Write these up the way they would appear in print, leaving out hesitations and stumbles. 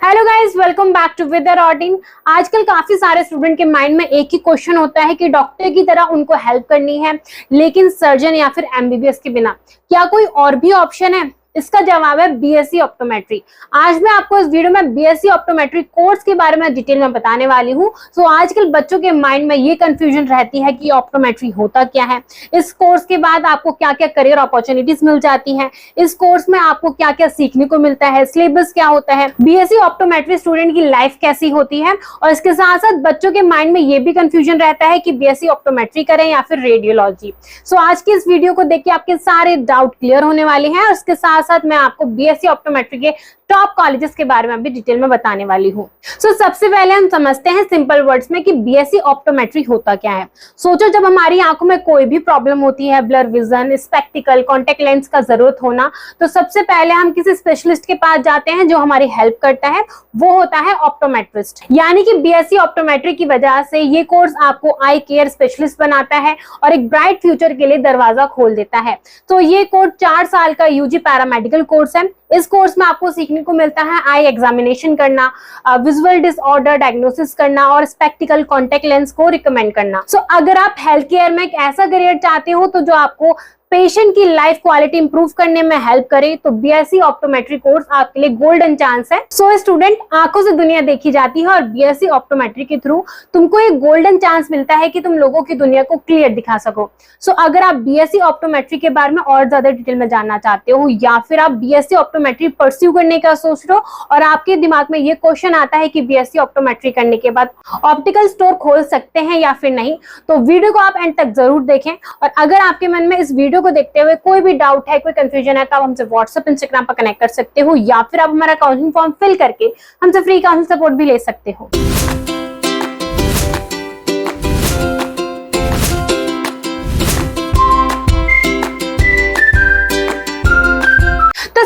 Hello guys, welcome back to with the routine. आजकल काफी सारे स्टूडेंट के माइंड में एक ही क्वेश्चन होता है कि डॉक्टर की तरह उनको हेल्प करनी है, लेकिन सर्जन या फिर एमबीबीएस के बिना क्या कोई और भी ऑप्शन है? इसका जवाब है बीएससी ऑप्टोमेट्री। आज मैं आपको इस वीडियो में बीएससी ऑप्टोमेट्री कोर्स के बारे में डिटेल में बताने वाली हूँ। सो आजकल बच्चों के माइंड में ये कंफ्यूजन रहती है कि ऑप्टोमेट्री होता क्या है, इस कोर्स के बाद आपको क्या क्या करियर अपॉर्चुनिटीज मिल जाती हैं, इस कोर्स में आपको क्या क्या सीखने को मिलता है, सिलेबस क्या होता है, बीएससी ऑप्टोमेट्री स्टूडेंट की लाइफ कैसी होती है। और इसके साथ साथ बच्चों के माइंड में ये भी कंफ्यूजन रहता है कि बीएससी ऑप्टोमेट्री करें या फिर रेडियोलॉजी। सो आज की इस वीडियो को देख के आपके सारे डाउट क्लियर होने वाले हैं और इसके साथ साथ मैं आपको बीएससी ऑप्टोमेट्री के टॉप कॉलेजेस के बारे में भी डिटेल में बताने वाली हूँ। सो सबसे पहले हम समझते हैं सिंपल वर्ड्स में कि बीएससी ऑप्टोमेट्री होता क्या है। सोचो, जब हमारी आंखों में कोई भी प्रॉब्लम होती है, blur vision, spectacled, contact lens का जरूरत होना, तो सबसे पहले हम किसी स्पेशलिस्ट के पास जाते हैं जो हमारी हेल्प करता है, वो होता है ऑप्टोमेट्रिस्ट। यानी कि बीएससी ऑप्टोमेट्री की वजह से ये कोर्स आपको आई केयर स्पेशलिस्ट बनाता है और एक ब्राइट फ्यूचर के लिए दरवाजा खोल देता है। तो ये कोर्स 4 साल का यूजी पैरामेडिकल कोर्स है। इस कोर्स में आपको सीखने को मिलता है आई एग्जामिनेशन करना, विजुअल डिसऑर्डर डायग्नोसिस करना और स्पेक्टिकल कॉन्टेक्ट लेंस को रिकमेंड करना। सो अगर आप हेल्थ केयर में एक ऐसा करियर चाहते हो तो जो आपको पेशेंट की लाइफ क्वालिटी इंप्रूव करने में हेल्प करे, तो बीएससी ऑप्टोमेट्री कोर्स आपके लिए गोल्डन चांस है। सो स्टूडेंट, आंखों से दुनिया देखी जाती है और बीएससी ऑप्टोमेट्री के थ्रू तुमको एक गोल्डन चांस मिलता है कि तुम लोगों की दुनिया को क्लियर दिखा सको। सो अगर आप बीएससी ऑप्टोमेट्री के बारे में और ज्यादा डिटेल में जानना चाहते हो या फिर आप बीएससी ऑप्टोमेट्री परस्यू करने का सोच रहे हो और आपके दिमाग में ये क्वेश्चन आता है कि बीएससी ऑप्टोमेट्री करने के बाद ऑप्टिकल स्टोर खोल सकते हैं या फिर नहीं, तो वीडियो को आप एंड तक जरूर देखें। और अगर आपके मन में इस वीडियो को देखते हुए कोई भी डाउट है, कोई कंफ्यूजन है, तो आप हमसे व्हाट्सएप, इंस्टाग्राम पर कनेक्ट कर सकते हो या फिर आप हमारा काउंसलिंग फॉर्म फिल करके हमसे फ्री काउंसलिंग सपोर्ट भी ले सकते हो।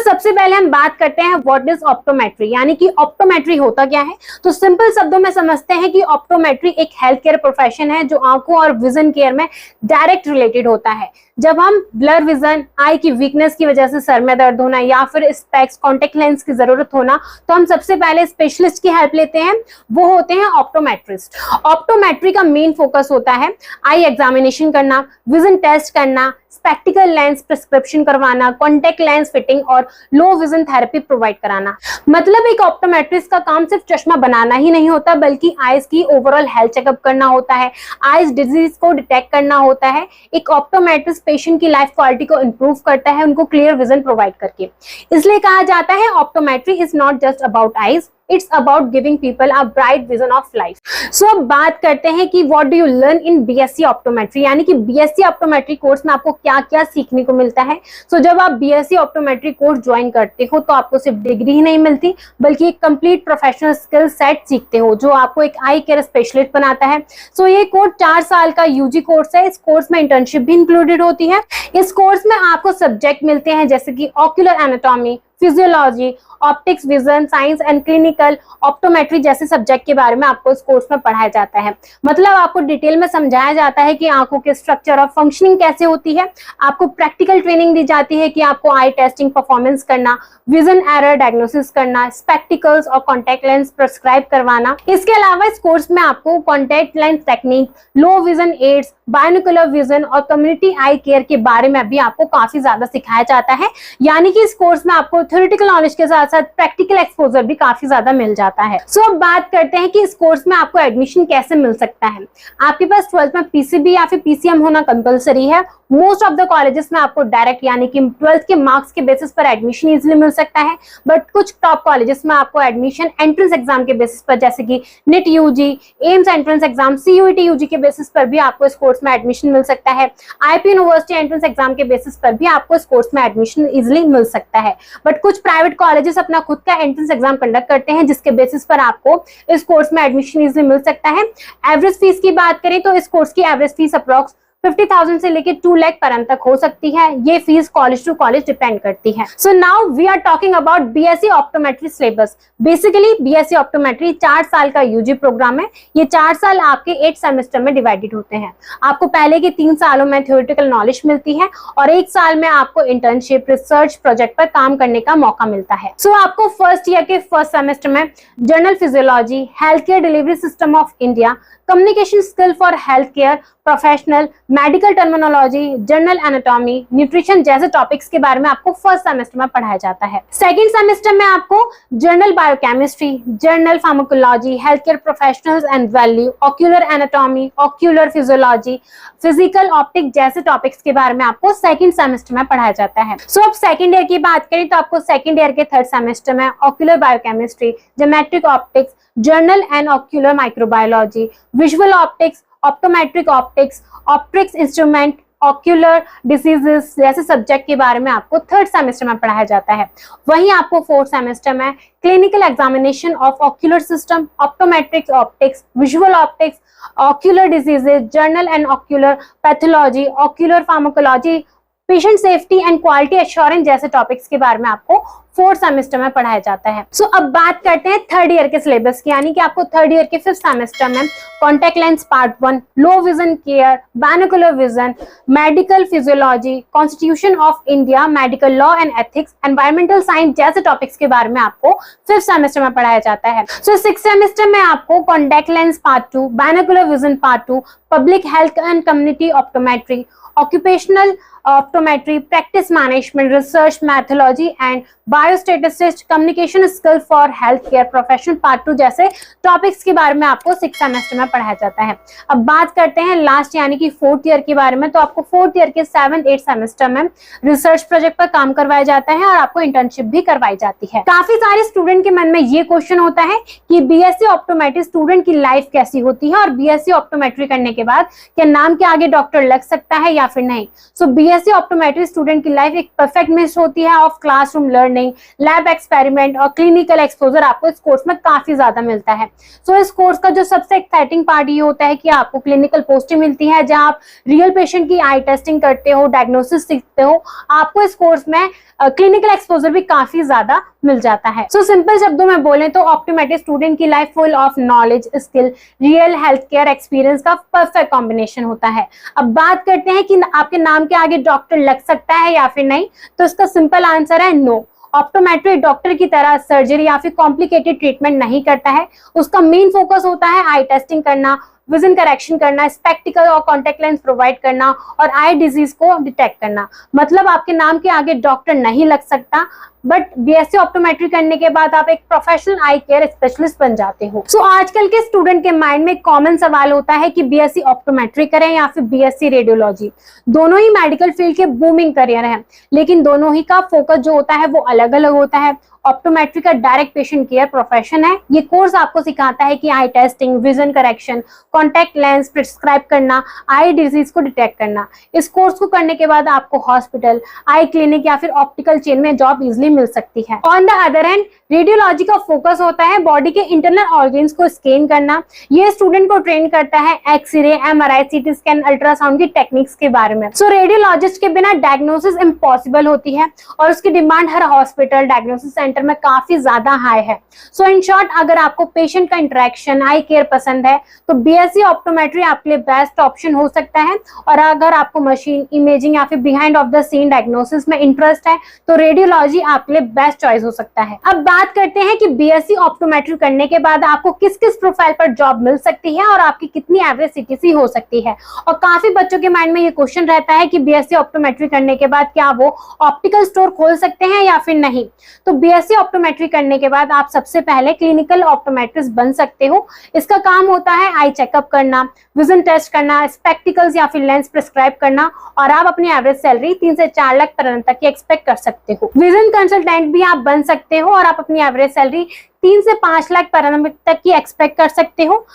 सबसे पहले हम बात करते हैं व्हाट इज ऑप्टोमेट्री, यानी कि ऑप्टोमेट्री होता क्या है। तो सिंपल शब्दों में समझते हैं कि ऑप्टोमेट्री एक हेल्थ केयर प्रोफेशन है जो आंखों और विजन केयर में डायरेक्ट रिलेटेड होता है। जब हम ब्लर विजन, आई की वीकनेस की वजह से सर में दर्द होना या फिर स्पेक्स, कॉन्टेक्ट लेंस की जरूरत होना, तो हम सबसे पहले स्पेशलिस्ट की हेल्प लेते हैं, वो होते हैं ऑप्टोमेट्रिस्ट। ऑप्टोमेट्री का मेन फोकस होता है आई एग्जामिनेशन करना, विजन टेस्ट करना, स्पेक्टिकल लेंस प्रिस्क्रिप्शन करवाना, कॉन्टेक्ट लेंस फिटिंग और लो विजन थेरेपी प्रोवाइड कराना। मतलब एक ऑप्टोमेट्रिस्ट का काम सिर्फ चश्मा बनाना ही नहीं होता, बल्कि आईज की ओवरऑल हेल्थ चेकअप करना होता है, आईज डिजीज को डिटेक्ट करना होता है। एक ऑप्टोमेट्रिस्ट पेशेंट की लाइफ क्वालिटी को इंप्रूव करता है, उनको क्लियर विजन प्रोवाइड करके। इसलिए कहा जाता है optometry is not just about eyes, It's about giving people a bright vision of life. So अब बात करते हैं कि what do you learn in BSc optometry, यानी कि BSc ऑप्टोमेट्री कोर्स में आपको क्या क्या सीखने को मिलता है। So जब आप BSc ऑप्टोमेट्री कोर्स ज्वाइन करते हो तो आपको सिर्फ डिग्री ही नहीं मिलती, बल्कि एक कंप्लीट प्रोफेशनल स्किल सेट सीखते हो जो आपको एक आई केयर स्पेशलिस्ट बनाता है। So ये कोर्स 4 साल का यूजी कोर्स है। इस कोर्स में इंटर्नशिप भी इंक्लूडेड होती है। इस कोर्स में आपको सब्जेक्ट मिलते हैं जैसे कि ocular anatomy, physiology, optics, vision science and clinical optometry जैसे सब्जेक्ट के बारे में आपको इस कोर्स में पढ़ाया जाता है। मतलब आपको डिटेल में समझाया जाता है कि आंखों के स्ट्रक्चर और फंक्शनिंग कैसे होती है। आपको प्रैक्टिकल ट्रेनिंग दी जाती है कि आपको आई टेस्टिंग परफॉर्मेंस करना, विजन एरर डायग्नोसिस करना, स्पेक्टिकल्स और कॉन्टेक्ट लेंस प्रिस्क्राइब करवाना। इसके अलावा इस कोर्स में आपको contact lens technique, low vision aids, binocular vision और कम्युनिटी आई केयर के बारे में भी आपको काफी ज्यादा सिखाया जाता है। यानी कि इस कोर्स में आपको थ्योरेटिकल नॉलेज के साथ साथ प्रैक्टिकल एक्सपोजर भी काफी ज्यादा मिल जाता है। सो अब बात करते हैं कि इस कोर्स में आपको एडमिशन कैसे मिल सकता है। आपके पास 12th में पीसीबी या फिर पीसीएम होना कंपलसरी है। मोस्ट ऑफ द कॉलेजेस में आपको डायरेक्ट यानी कि 12th के मार्क्स के बेसिस पर एडमिशन इजीली मिल सकता है, बट कुछ टॉप कॉलेजेस में आपको एडमिशन एंट्रेंस एग्जाम के बेसिस पर, जैसे कि NEET UG, AIIMS entrance exam, CUET UG के बेसिस पर भी आपको इस कोर्स में एडमिशन मिल सकता है। आईपी यूनिवर्सिटी एंट्रेंस एग्जाम के बेसिस पर भी आपको इस कोर्स में एडमिशन इजीली मिल सकता है। बट कुछ प्राइवेट कॉलेजेस अपना खुद का एंट्रेंस एग्जाम कंडक्ट करते हैं, जिसके बेसिस पर आपको इस कोर्स में एडमिशन इजीली मिल सकता है। एवरेज फीस की बात करें तो इस कोर्स की एवरेज फीस अप्रॉक्स 50,000 से लेके 2 लाख पर annum तक हो सकती है। ये fees college to college depend करती है। So now we are talking about BSc optometry syllabus. Basically BSc optometry 4 साल का यूजी प्रोग्राम है। ये 4 साल आपके 8 सेमेस्टर में डिवाइडेड होते हैं। आपको पहले के 3 सालों में थ्योरेटिकल नॉलेज मिलती है और 1 साल में आपको इंटर्नशिप, रिसर्च प्रोजेक्ट पर काम करने का मौका मिलता है। सो आपको फर्स्ट ईयर के फर्स्ट सेमेस्टर में general physiology, health care delivery system of India, communication skill for health care professional, medical terminology, general anatomy, nutrition जैसे टॉपिक्स के बारे में आपको फर्स्ट सेमेस्टर में पढ़ाया जाता है। सेकंड सेमेस्टर में आपको general biochemistry, general pharmacology, health care professionals and value, ocular anatomy, ocular physiology, physical optic जैसे टॉपिक्स के बारे में आपको सेकंड सेमेस्टर में पढ़ाया जाता है। सो अब सेकंड ईयर की बात करें तो आपको सेकंड ईयर के थर्ड सेमेस्टर में ocular biochemistry, geometric optics, journal and ocular microbiology, visual optics, optometric optics, optics instrument, ocular diseases जैसे सब्जेक्ट के बारे में आपको थर्ड सेमेस्टर में पढ़ाया जाता है। वहीं आपको फोर्थ सेमेस्टर में clinical examination of ocular system, ऑप्टोमेट्रिक्स optics, visual optics, ocular diseases, journal and ocular pathology, ocular pharmacology, patient safety and quality assurance जैसे टॉपिक्स के बारे में आपको फोर्थ सेमेस्टर में पढ़ाया जाता है। सो अब बात करते हैं थर्ड ईयर के सिलेबस की, यानी कि आपको थर्ड ईयर के फिफ्थ सेमेस्टर में contact lens part 1, low vision care, binocular vision, medical physiology, constitution of India, medical law and ethics, environmental science जैसे टॉपिक्स के बारे में आपको फिफ्थ सेमेस्टर में पढ़ाया जाता है। सो सिक्स्थ सेमेस्टर में आपको contact lens part 2, binocular vision part 2, public health and community optometry, occupational optometry, practice management, research methodology and biostatistics, communication skill for health care professional part 2 जैसे टॉपिक्स के बारे में आपको सिक्स सेमेस्टर में पढ़ाया जाता है। अब बात करते हैं लास्ट यानी कि फोर्थ ईयर के बारे में, तो आपको फोर्थ ईयर के 7th 8th सेमेस्टर में रिसर्च प्रोजेक्ट पर काम करवाया जाता है और आपको इंटर्नशिप भी करवाई जाती है। काफी सारे स्टूडेंट के मन में ये क्वेश्चन होता है कि बीएससी ऑप्टोमेट्री स्टूडेंट की लाइफ कैसी होती है और बीएससी ऑप्टोमेट्री करने के बाद क्या नाम के आगे डॉक्टर लग सकता है या फिर नहीं। सो बीएससी ऑप्टोमेट्री स्टूडेंट की लाइफ एक परफेक्ट मिक्स होती है of classroom learning, lab experiment और क्लिनिकल एक्सपोजर आपको इस कोर्स में काफी ज्यादा मिलता है। सो इस कोर्स का जो सबसे एक्साइटिंग पार्ट ये होता है कि आपको क्लिनिकल पोस्टिंग मिलती है जहां आप रियल पेशेंट की आई टेस्टिंग करते हो, डायग्नोसिस सीखते हो। आपको इस कोर्स में क्लिनिकल एक्सपोजर भी काफी ज्यादा मिल जाता है। सो सिंपल शब्दों में बोलें तो ऑप्टोमेट्री स्टूडेंट की life full of knowledge, skill, real health care experience का परफेक्ट कॉम्बिनेशन होता है। अब बात करते हैं कि आपके नाम के आगे डॉक्टर लग सकता है या फिर नहीं, तो इसका सिंपल आंसर है नो। ऑप्टोमेट्री डॉक्टर की तरह सर्जरी या फिर कॉम्प्लिकेटेड ट्रीटमेंट नहीं करता है। उसका मेन फोकस होता है आई टेस्टिंग करना, विजन करेक्शन करना, स्पेक्टिकल और कॉन्टेक्ट लेंस प्रोवाइड करना और आई डिजीज को डिटेक्ट करना। मतलब आपके नाम के आगे डॉक्टर नहीं लग सकता, बट बीएससी ऑप्टोमेट्री करने के बाद आप एक प्रोफेशनल आई केयर स्पेशलिस्ट बन जाते हो। सो आजकल के स्टूडेंट के माइंड में कॉमन सवाल होता है कि बीएससी ऑप्टोमेट्री करें या फिर बीएससी रेडियोलॉजी। दोनों ही मेडिकल फील्ड के बूमिंग करियर हैं, लेकिन दोनों ही का फोकस जो होता है वो अलग अलग होता है। ऑप्टोमेट्री का डायरेक्ट पेशेंट केयर प्रोफेशन है। ये कोर्स आपको सिखाता है कि eye testing, vision correction, contact lens prescribe करना, आई डिजीज को डिटेक्ट करना। इस कोर्स को करने के बाद आपको हॉस्पिटल, आई क्लिनिक या फिर ऑप्टिकल चेन में जॉब इजिली मिल सकती है। On the other hand radiology का फोकस होता है बॉडी के इंटरनल ऑर्गन्स को स्कैन करना। ये स्टूडेंट को ट्रेन करता है x-ray, MRI, CT scan, ultrasound की टेक्निक्स के बारे में। सो रेडियोलॉजिस्ट के बिना डायग्नोसिस इम्पॉसिबल होती है और उसकी डिमांड हर हॉस्पिटल, डायग्नोसिस सेंटर में काफी ज्यादा हाई है। सो इन शॉर्ट, अगर आपको पेशेंट का इंटरेक्शन, आई केयर पसंद है तो बीएससी ऑप्टोमेट्री आपके लिए बेस्ट ऑप्शन हो सकता है। और अगर आपको मशीन, इमेजिंग या फिर behind of the scene diagnosis में इंटरेस्ट है तो रेडियोलॉजी आपके लिए बेस्ट चॉइस हो सकता है। अब बात करते हैं कि बीएससी ऑप्टोमेट्री करने के बाद आपको किस किस प्रोफाइल पर जॉब मिल सकती है और आपकी कितनी एवरेज सीटीसी हो सकती है। और काफी बच्चों के माइंड में ये क्वेश्चन रहता है कि बीएससी ऑप्टोमेट्री करने के बाद क्या वो ऑप्टिकल स्टोर खोल सकते हैं या फिर नहीं। तो बीएससी ऑप्टोमेट्री करने के बाद आप सबसे पहले क्लिनिकल ऑप्टोमेट्रिस्ट बन सकते हो। इसका काम होता है आई चेकअप करना, विजन टेस्ट करना, स्पेक्टिकल्स या फिर लेंस प्रिस्क्राइब करना और आप अपनी एवरेज सैलरी 3 से 4 लाख पर तक की एक्सपेक्ट कर सकते हो। विजन कंसल्टेंट भी आप बन सकते हो और आप अपनी एवरेज सैलरी 3 से 5 लाख पर तक की एक्सपेक्ट कर सकते हो।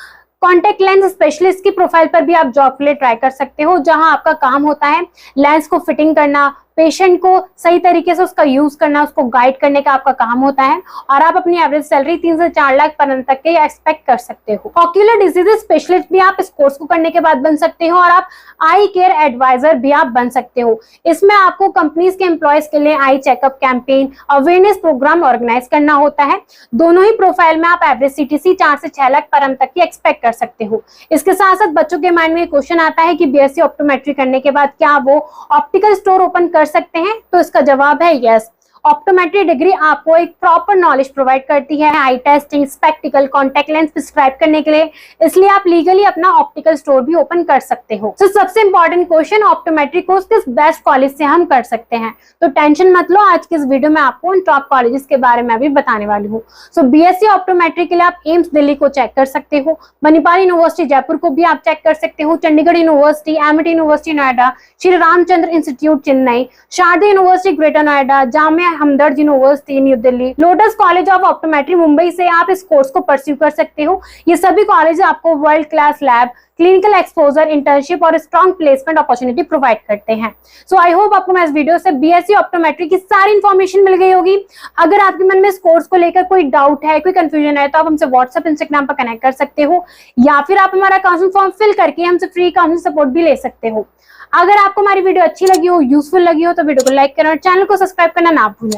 कॉन्टेक्ट लेंस स्पेशलिस्ट की प्रोफाइल पर भी आप जॉब के लिए ट्राई कर सकते हो, जहां आपका काम होता है लेंस को फिटिंग करना, पेशेंट को सही तरीके से उसका यूज करना, उसको गाइड करने का आपका काम होता है और आप अपनी एवरेज सैलरी 3 से 4 लाख पर annum तक के एक्सपेक्ट कर सकते हो। ऑक्यूलर डिजीजेस स्पेशलिस्ट भी आप इस कोर्स को करने के बाद बन सकते हो और आप आई केयर एडवाइजर भी आप बन सकते हो। इसमें आपको कंपनीज के एम्प्लॉयज के लिए eye checkup campaign, awareness program organize करना होता है। दोनों ही प्रोफाइल में आप एवरेज सीटीसी 4 से 6 लाख पर annum तक की एक्सपेक्ट कर सकते हो। इसके साथ साथ बच्चों के माइंड में क्वेश्चन आता है कि बीएससी ऑप्टोमेट्री करने के बाद क्या वो ऑप्टिकल स्टोर ओपन कर सकते हैं? तो इसका जवाब है यस। ऑप्टोमेट्री डिग्री आपको एक प्रॉपर नॉलेज प्रोवाइड करती है eye testing, spectacle, contact lens prescribe करने के लिए, इसलिए आप लीगली अपना ऑप्टिकल स्टोर भी ओपन कर सकते हो। तो सबसे इंपॉर्टेंट क्वेश्चन, ऑप्टोमेट्री कोर्स किस बेस्ट कॉलेज से हम कर सकते हैं? तो टेंशन मत लो, आज के इस वीडियो में आपको उन टॉप कॉलेजेस के बारे में भी बताने वाली हूँ। सो बीएससी ऑप्टोमेट्री के लिए आप एम्स दिल्ली को चेक कर सकते हो, मणिपाल यूनिवर्सिटी जयपुर को भी आप चेक कर सकते हो, Chandigarh University, Amity University Noida, Shri Ramchandra Institute Chennai, Sharda University Greater Noida, Jamia Hamdard University New Delhi, Lotus College of Optometry Mumbai से आप इस कोर्स को परस्यू कर सकते हो। ये सभी कॉलेज आपको world class lab, clinical exposure, internship और स्ट्रॉन्ग प्लेसमेंट अपॉर्चुनिटी प्रोवाइड करते हैं। सो आई होप आपको मैं इस वीडियो से बीएससी ऑप्टोमेट्री की सारी इंफॉर्मेशन मिल गई होगी। अगर आपके मन में इस कोर्स को लेकर कोई डाउट है, कोई कंफ्यूजन है, तो आप हमसे व्हाट्सएप, इंस्टाग्राम पर कनेक्ट कर सकते हो या फिर आप हमारा काउंसलिंग फॉर्म फिल करके हमसे फ्री काउंसलिंग सपोर्ट भी ले सकते हो। अगर आपको हमारी वीडियो अच्छी लगी हो, यूजफुल लगी हो, तो वीडियो को लाइक करें और चैनल को सब्सक्राइब करना ना भूलें।